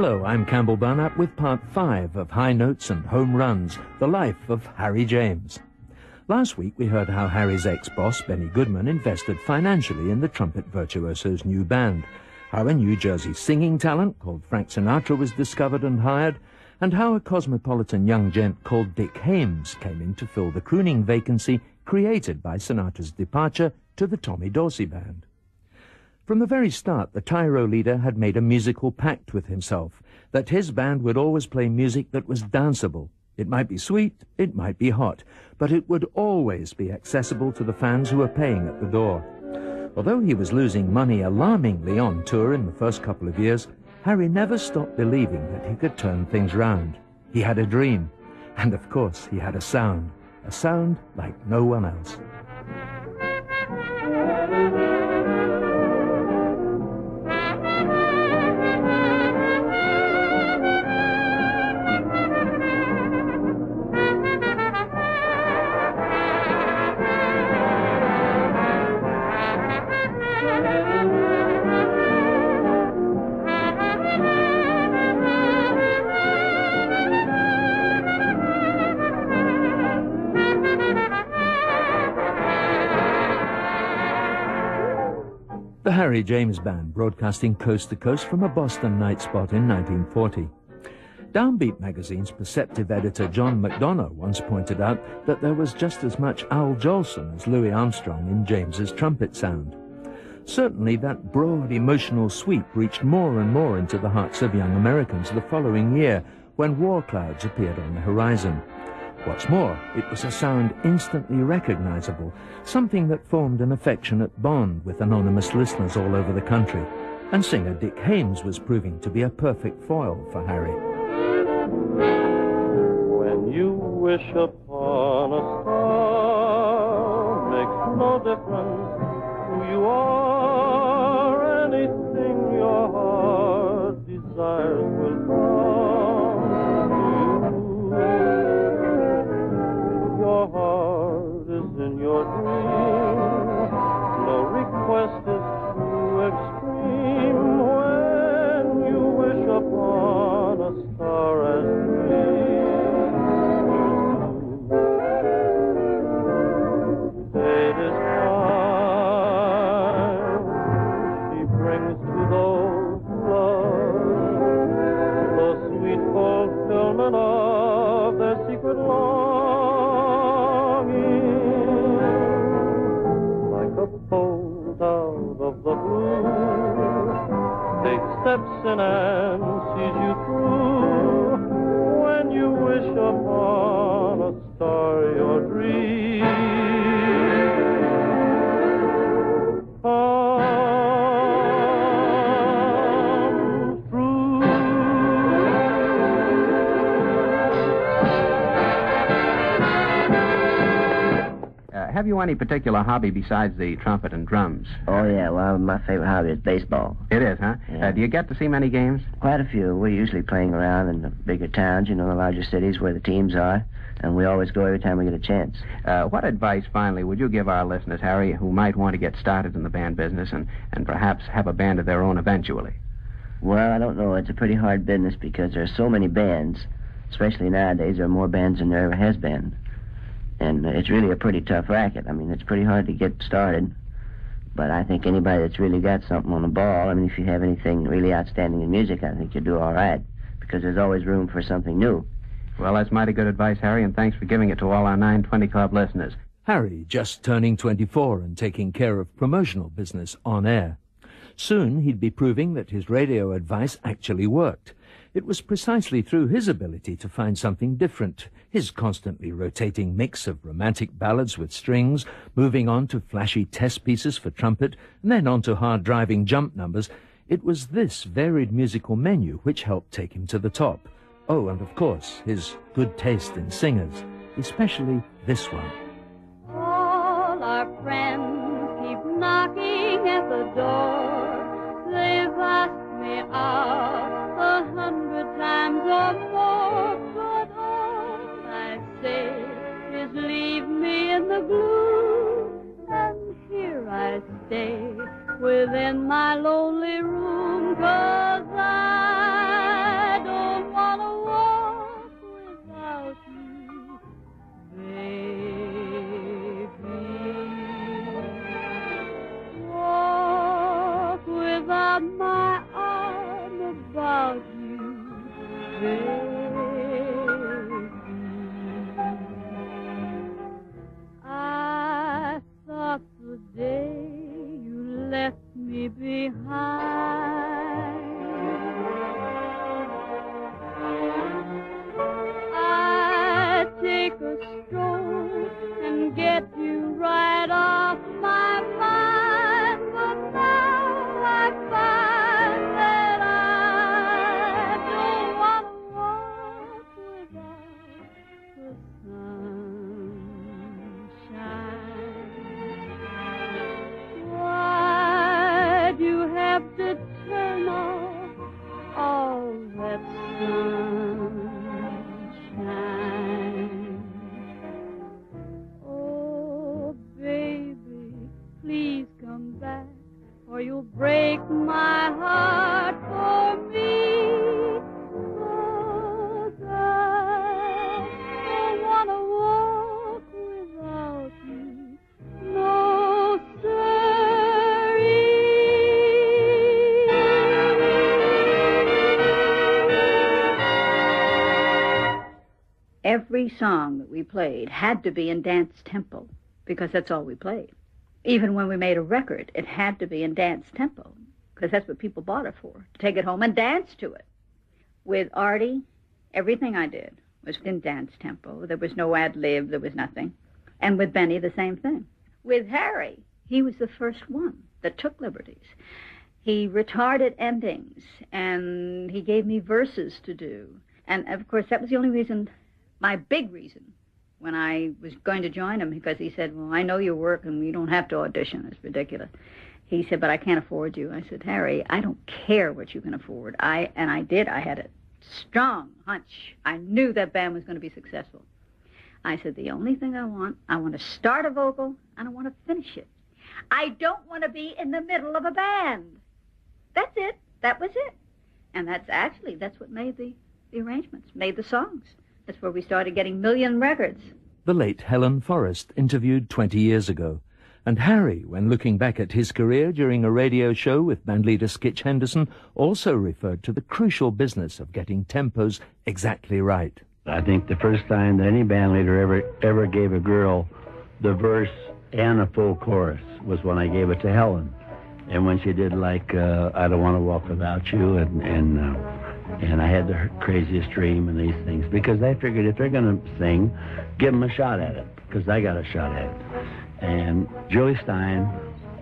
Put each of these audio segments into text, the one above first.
Hello, I'm Campbell Burnap with part 5 of High Notes and Home Runs, the life of Harry James. Last week we heard how Harry's ex-boss, Benny Goodman, invested financially in the trumpet virtuoso's new band, how a New Jersey singing talent called Frank Sinatra was discovered and hired, and how a cosmopolitan young gent called Dick Haymes came in to fill the crooning vacancy created by Sinatra's departure to the Tommy Dorsey Band. From the very start, the Tyro leader had made a musical pact with himself, that his band would always play music that was danceable. It might be sweet, it might be hot, but it would always be accessible to the fans who were paying at the door. Although he was losing money alarmingly on tour in the first couple of years, Harry never stopped believing that he could turn things round. He had a dream, and of course he had a sound like no one else. The Harry James Band, broadcasting coast to coast from a Boston night spot in 1940. Downbeat magazine's perceptive editor John McDonough once pointed out that there was just as much Al Jolson as Louis Armstrong in James's trumpet sound. Certainly that broad emotional sweep reached more and more into the hearts of young Americans the following year when war clouds appeared on the horizon. What's more, it was a sound instantly recognizable, something that formed an affectionate bond with anonymous listeners all over the country, and singer Dick Haymes was proving to be a perfect foil for Harry. When you wish upon a star, makes no difference who you are, anything your heart desires will come. Your heart is in your dream. No request is too extreme when you wish upon a star as dream. Fate is kind. She brings to those who love the sweet fulfillment of their secret longing. Bolt out of the blue, takes steps in and sees you through. When you wish upon a star, your dream comes true. Have you any particular hobby besides the trumpet and drums? Oh, yeah. Well, my favorite hobby is baseball. It is, huh? Yeah. Do you get to see many games? Quite a few. We're usually playing around in the bigger towns, the larger cities where the teams are, and we always go every time we get a chance. What advice, finally, would you give our listeners, Harry, who might want to get started in the band business and perhaps have a band of their own eventually? Well, I don't know. It's a pretty hard business because there are so many bands, especially nowadays. There are more bands than there ever has been. And it's really a pretty tough racket. I mean, it's pretty hard to get started. But I think anybody that's really got something on the ball, if you have anything really outstanding in music, I think you'll do all right. Because there's always room for something new. Well, that's mighty good advice, Harry, and thanks for giving it to all our 920 Club listeners. Harry, just turning 24 and taking care of promotional business on air. Soon he'd be proving that his radio advice actually worked. It was precisely through his ability to find something different, his constantly rotating mix of romantic ballads with strings, moving on to flashy test pieces for trumpet, and then on to hard-driving jump numbers. It was this varied musical menu which helped take him to the top. Oh, and of course, his good taste in singers, especially this one. All our friends keep knocking at the door. They've asked me out 100 times or more, but all I say is leave me in the gloom, and here I stay within my lonely room, 'cause I got my arm about you, baby. I thought the day you left me behind, I'd take a stroll and get you right off my mind. But now I find that I don't want to walk without the sunshine. Why'd you have to turn off all that sunshine? Oh, baby, please come back, or you'll break my heart for me. 'Cause I don't want to walk without you, no, Every song that we played had to be in dance tempo, because that's all we played. Even when we made a record, it had to be in dance tempo, because that's what people bought it for, to take it home and dance to it. With Artie, everything I did was in dance tempo. There was no ad-lib, there was nothing. And with Benny, the same thing. With Harry, he was the first one that took liberties. He retarded endings, and he gave me verses to do. And, of course, that was the only reason, my big reason, when I was going to join him, because he said, well, I know your work, and we don't have to audition. It's ridiculous. He said, but I can't afford you. I said, Harry, I don't care what you can afford. And I did. I had a strong hunch. I knew that band was going to be successful. I said, the only thing I want to start a vocal, and I want to finish it. I don't want to be in the middle of a band. That's it. That was it. And that's what made the arrangements, made the songs. That's where we started getting million records. The late Helen Forrest, interviewed 20 years ago. And Harry, when looking back at his career during a radio show with bandleader Skitch Henderson, also referred to the crucial business of getting tempos exactly right. I think the first time that any bandleader ever gave a girl the verse and a full chorus was when I gave it to Helen. And when she did, like, I Don't Want to Walk Without You, and I had the craziest dream and these things, because I figured if they're going to sing, give them a shot at it, because I got a shot at it. And Joey Stein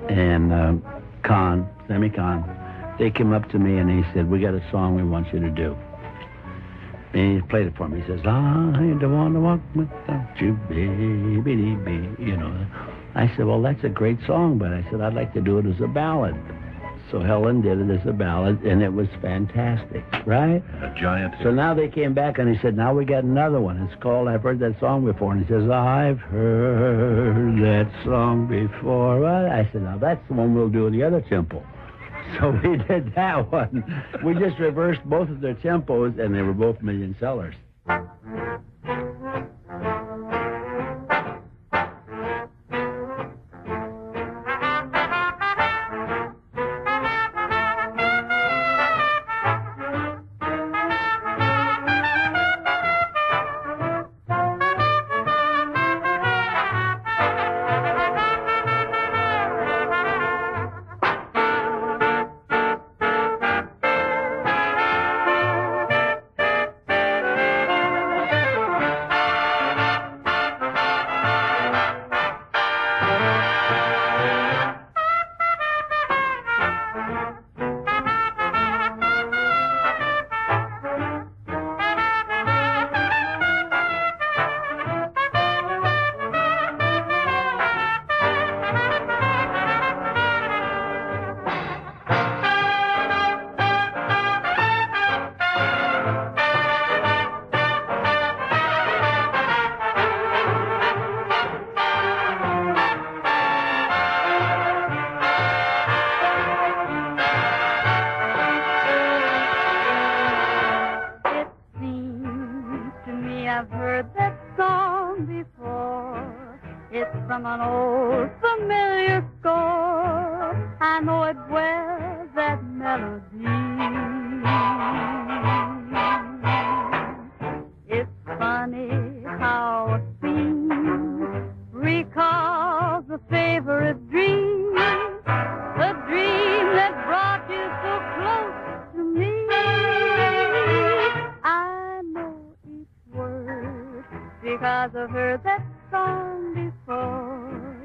and Sammy Kahn, they came up to me and he said, we got a song we want you to do. And he played it for me. He says, I don't want to walk without you, baby, you know. I said, well, that's a great song, but I said, I'd like to do it as a ballad. So Helen did it as a ballad, and it was fantastic, right? A giant hit. So now they came back, and he said, now we got another one. It's called, I've heard that song before. And he says, I've heard that song before. Well, I said, now that's the one we'll do in the other tempo. So we did that one. We just reversed both of their tempos, and they were both million sellers. I've heard that song before. It's from an old familiar score. I know it well, that melody. melody. It's funny how a scene recalls a favorite dream, the dream that brought you so close to me. I know each word because I've heard that song before.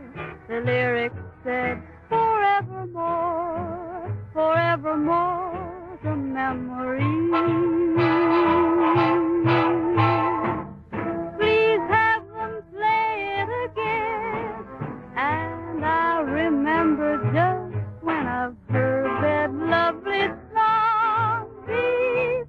The lyrics said, forevermore, forevermore, the memory. Please have them play it again, and I'll remember just when I've heard that lovely song before.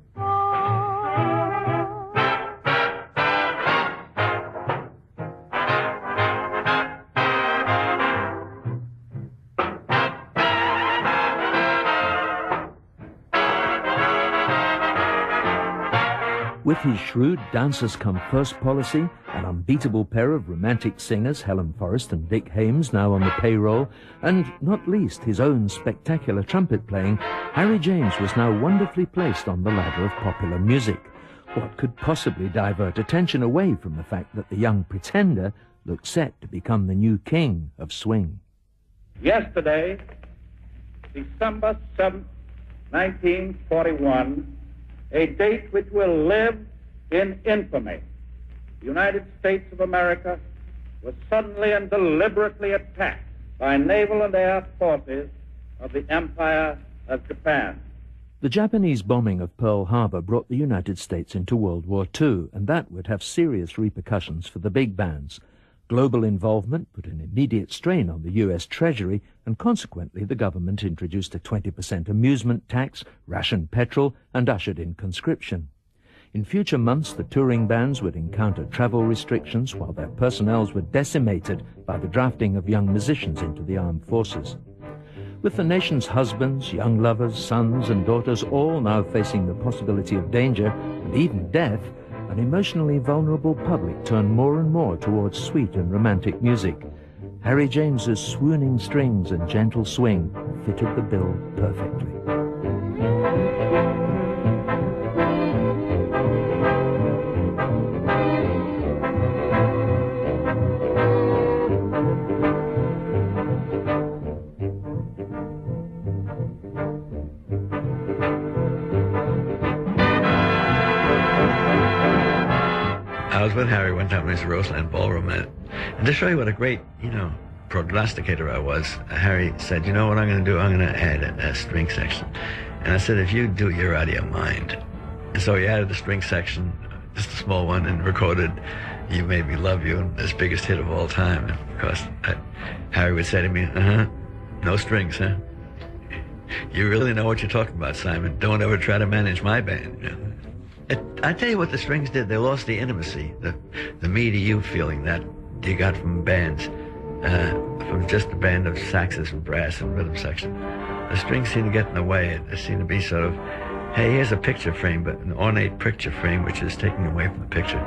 With his shrewd dancers-come-first policy, an unbeatable pair of romantic singers, Helen Forrest and Dick Haymes, now on the payroll, and, not least, his own spectacular trumpet playing, Harry James was now wonderfully placed on the ladder of popular music. What could possibly divert attention away from the fact that the young pretender looked set to become the new king of swing? Yesterday, December 7th, 1941, a date which will live in infamy. The United States of America was suddenly and deliberately attacked by naval and air forces of the Empire of Japan. The Japanese bombing of Pearl Harbor brought the United States into World War II, and that would have serious repercussions for the big bands. Global involvement put an immediate strain on the U.S. Treasury, and consequently the government introduced a 20% amusement tax, rationed petrol, and ushered in conscription. In future months, the touring bands would encounter travel restrictions while their personnels were decimated by the drafting of young musicians into the armed forces. With the nation's husbands, young lovers, sons, and daughters all now facing the possibility of danger and even death, an emotionally vulnerable public turned more and more towards sweet and romantic music. Harry James's swooning strings and gentle swing fitted the bill perfectly. I was with Harry one time when he was at Roseland Ballroom, and to show you what a great, prognosticator I was, Harry said, you know what I'm going to do? I'm going to add a string section. And I said, if you do, you're out of your mind. And so he added a string section, just a small one, and recorded You Made Me Love You, his biggest hit of all time. And of course, Harry would say to me, no strings, huh? You really know what you're talking about, Simon. Don't ever try to manage my band. I tell you what the strings did. They lost the intimacy, the me-to-you feeling that you got from bands, from just a band of saxes and brass and rhythm section. The strings seem to get in the way. It seemed to be sort of, hey, here's a picture frame, but an ornate picture frame which is taking away from the picture.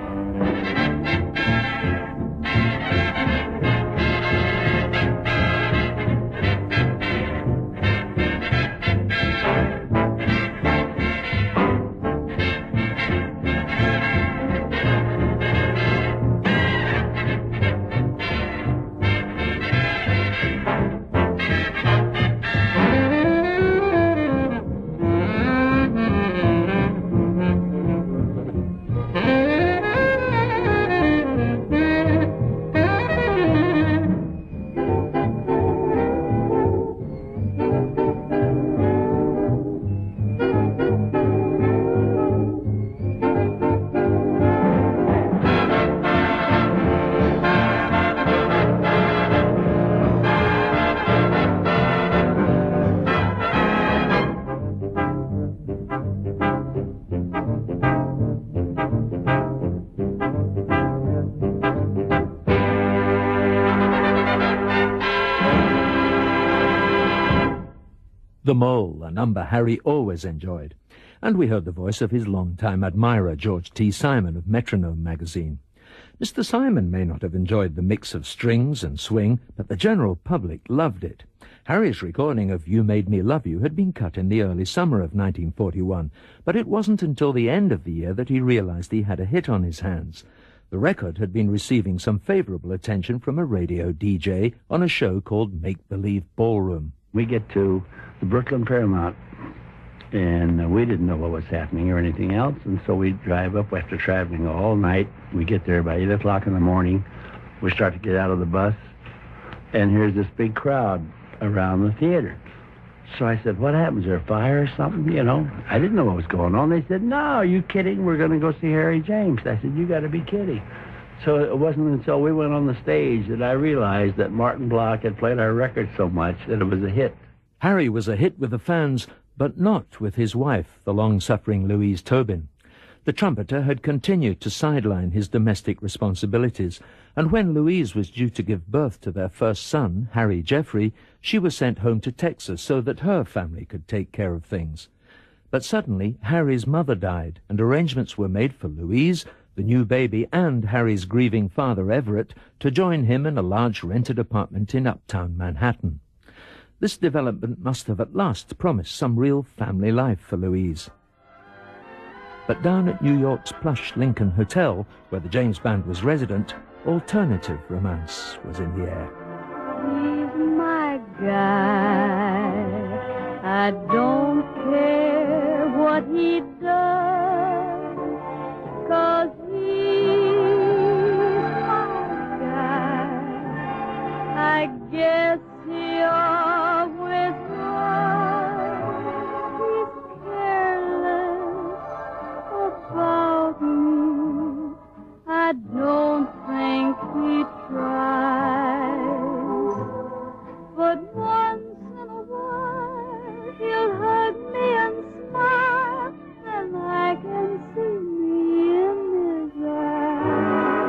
The Mole, a number Harry always enjoyed. And we heard the voice of his longtime admirer, George T. Simon of Metronome magazine. Mr. Simon may not have enjoyed the mix of strings and swing, but the general public loved it. Harry's recording of You Made Me Love You had been cut in the early summer of 1941, but it wasn't until the end of the year that he realized he had a hit on his hands. The record had been receiving some favorable attention from a radio DJ on a show called Make Believe Ballroom. We get to the Brooklyn Paramount, and we didn't know what was happening or anything else, and so we drive up after traveling all night. We get there by 8 o'clock in the morning. We start to get out of the bus, and here's this big crowd around the theater. So I said, what happened? Is there a fire or something? You know, I didn't know what was going on. They said, no, are you kidding? We're going to go see Harry James. I said, you got to be kidding. So it wasn't until we went on the stage that I realized that Martin Block had played our record so much that it was a hit. Harry was a hit with the fans, but not with his wife, the long-suffering Louise Tobin. The trumpeter had continued to sideline his domestic responsibilities, and when Louise was due to give birth to their first son, Harry Jeffrey, she was sent home to Texas so that her family could take care of things. But suddenly, Harry's mother died, and arrangements were made for Louise, the new baby, and Harry's grieving father, Everett, to join him in a large rented apartment in uptown Manhattan. This development must have at last promised some real family life for Louise. But down at New York's plush Lincoln Hotel, where the James Band was resident, alternative romance was in the air. He's my guy. I don't care what he does, 'cause he's my guy. I guess you're with us. He's careless about me. I don't think he tries, but once in a while he'll hug me and smile, and I can see me in his eyes.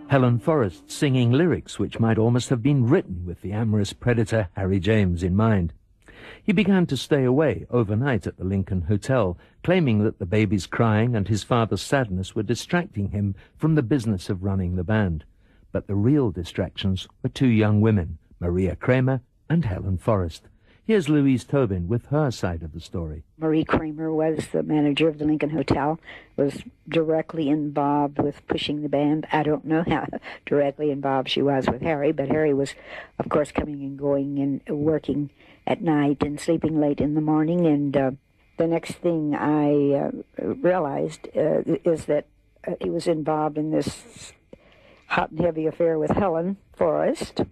Helen Forrest singing lyrics which might almost have been written with the amorous predator Harry James in mind. He began to stay away overnight at the Lincoln Hotel, claiming that the baby's crying and his father's sadness were distracting him from the business of running the band. But the real distractions were two young women, Maria Kramer and Helen Forrest. Here's Louise Tobin with her side of the story. Marie Kramer was the manager of the Lincoln Hotel, was directly involved with pushing the band. I don't know how directly involved she was with Harry, but Harry was, of course, coming and going and working at night and sleeping late in the morning. And the next thing I realized is that he was involved in this hot and heavy affair with Helen Forrest.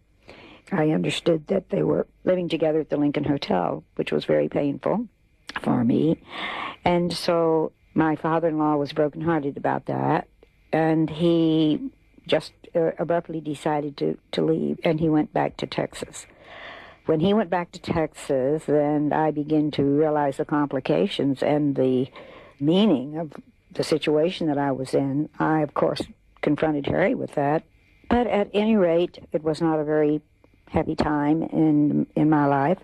I understood that they were living together at the Lincoln Hotel, which was very painful for me. And so my father-in-law was brokenhearted about that, and he just abruptly decided to leave, and he went back to Texas. When he went back to Texas, then I began to realize the complications and the meaning of the situation that I was in. I, of course, confronted Harry with that. But at any rate, it was not a very happy time in my life,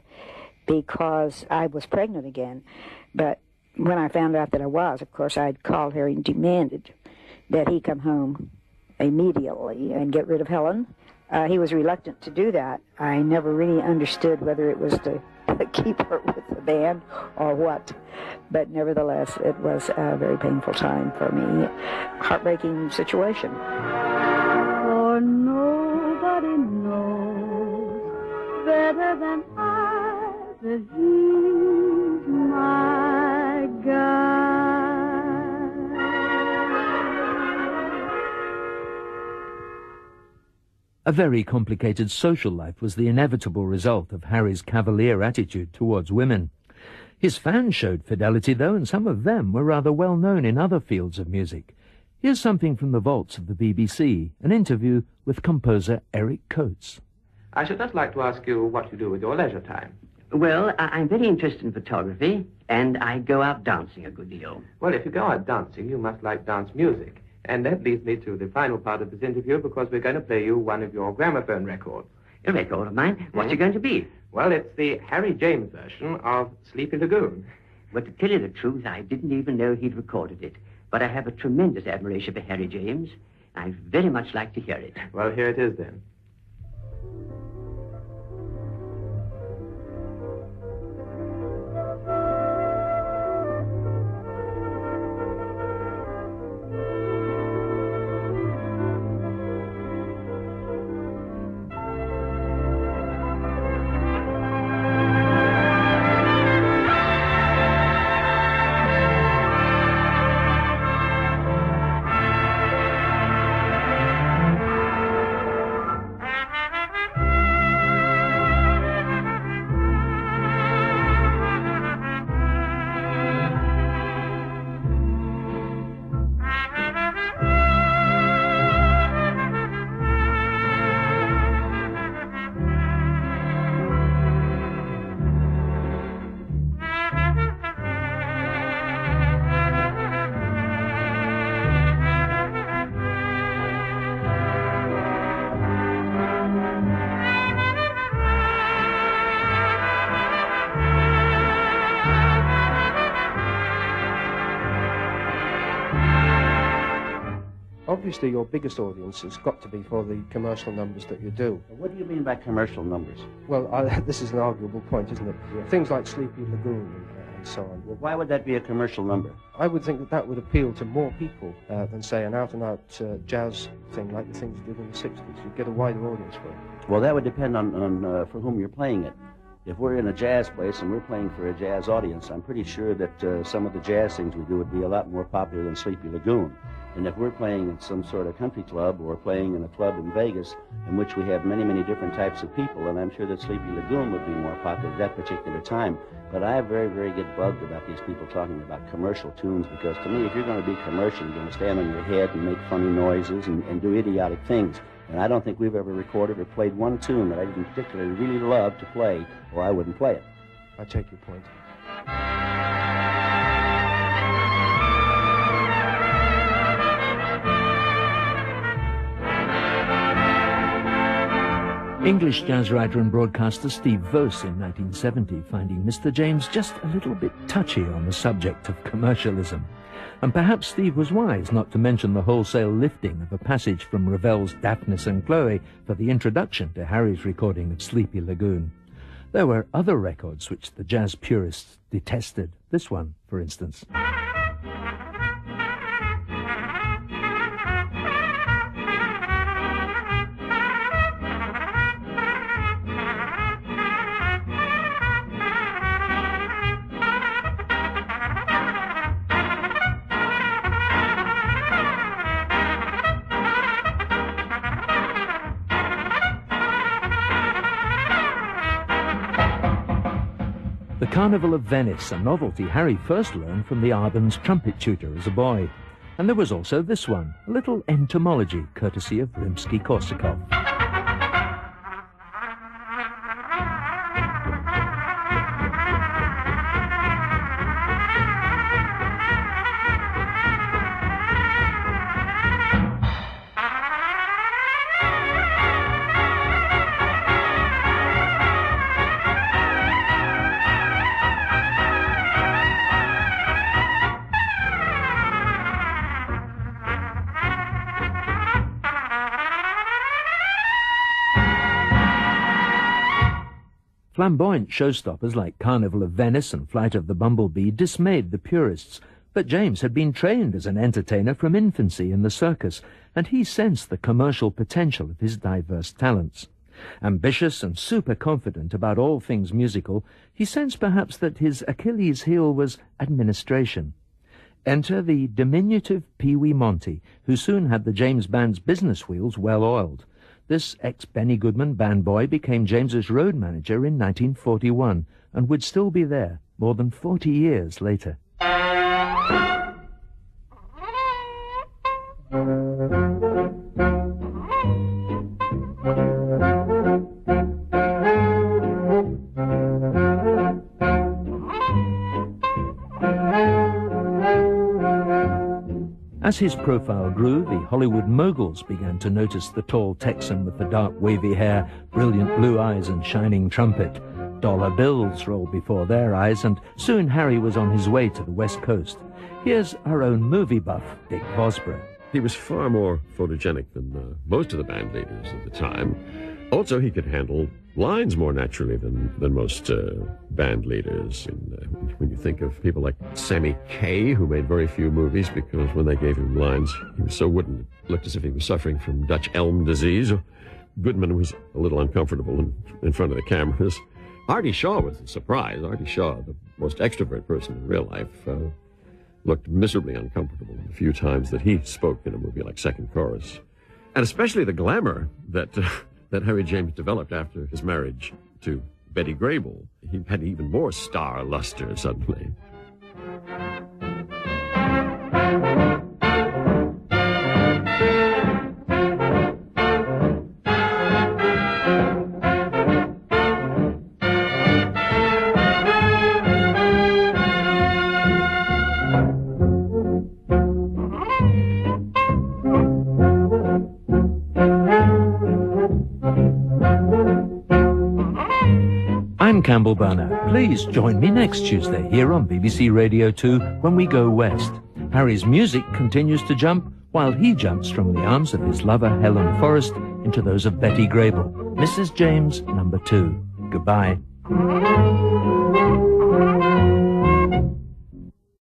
because I was pregnant again. But when I found out that I was, of course, I'd called Harry and demanded that he come home immediately and get rid of Helen. He was reluctant to do that. I never really understood whether it was to keep her with the band or what. But nevertheless, it was a very painful time for me. Heartbreaking situation. For nobody knows better than I that he's my guy. A very complicated social life was the inevitable result of Harry's cavalier attitude towards women. His fans showed fidelity, though, and some of them were rather well known in other fields of music. Here's something from the vaults of the BBC, an interview with composer Eric Coates. I should just like to ask you what you do with your leisure time. Well, I'm very interested in photography, and I go out dancing a good deal. Well, if you go out dancing, you must like dance music. And that leads me to the final part of this interview, because we're going to play you one of your gramophone records. A record of mine? What's it going to be? Well, it's the Harry James version of Sleepy Lagoon. But to tell you the truth, I didn't even know he'd recorded it. But I have a tremendous admiration for Harry James. I'd very much like to hear it. Well, here it is then. obviously your biggest audience has got to be for the commercial numbers that you do. What do you mean by commercial numbers? Well, this is an arguable point, isn't it? Yeah. Things like Sleepy Lagoon and so on. Well, why would that be a commercial number? I would think that would appeal to more people than, say, an out-and-out jazz thing like the things you did in the 60s. You'd get a wider audience for it. Well, that would depend on for whom you're playing it. If we're in a jazz place and we're playing for a jazz audience, I'm pretty sure that some of the jazz things we do would be a lot more popular than Sleepy Lagoon. And if we're playing in some sort of country club or playing in a club in Vegas in which we have many, many different types of people, then I'm sure that Sleepy Lagoon would be more popular at that particular time. But I very, very get bugged about these people talking about commercial tunes, because to me, if you're going to be commercial, you're going to stand on your head and make funny noises and do idiotic things. And I don't think we've ever recorded or played one tune that I didn't particularly really love to play, or I wouldn't play it. I take your point. English jazz writer and broadcaster Steve Vos in 1970 finding Mr. James just a little bit touchy on the subject of commercialism. And perhaps Steve was wise not to mention the wholesale lifting of a passage from Ravel's Daphnis and Chloe for the introduction to Harry's recording of Sleepy Lagoon. There were other records which the jazz purists detested. This one, for instance. The Carnival of Venice, a novelty Harry first learned from the Ardennes trumpet tutor as a boy. And there was also this one, a little entomology, courtesy of Rimsky-Korsakov. Flamboyant showstoppers like Carnival of Venice and Flight of the Bumblebee dismayed the purists, but James had been trained as an entertainer from infancy in the circus, and he sensed the commercial potential of his diverse talents. Ambitious and super-confident about all things musical, he sensed perhaps that his Achilles' heel was administration. Enter the diminutive Pee Wee Monty, who soon had the James Band's business wheels well oiled. This ex-Benny Goodman band boy became James's road manager in 1941 and would still be there more than 40 years later. As his profile grew, the Hollywood moguls began to notice the tall Texan with the dark wavy hair, brilliant blue eyes and shining trumpet. Dollar bills rolled before their eyes, and soon Harry was on his way to the West Coast. Here's our own movie buff, Dick Vosborough. He was far more photogenic than most of the band leaders at the time. Also, he could handle lines more naturally than most band leaders. And, when you think of people like Sammy Kaye, who made very few movies because when they gave him lines, he was so wooden, it looked as if he was suffering from Dutch elm disease. Goodman was a little uncomfortable in front of the cameras. Artie Shaw was a surprise. Artie Shaw, the most extrovert person in real life, looked miserably uncomfortable the few times that he spoke in a movie like Second Chorus. And especially the glamour that Harry James developed after his marriage to Betty Grable. He had even more star luster suddenly. I'm Campbell Barnett. Please join me next Tuesday here on BBC Radio 2 when we go west. Harry's music continues to jump while he jumps from the arms of his lover Helen Forrest into those of Betty Grable. Mrs. James, number 2. Goodbye.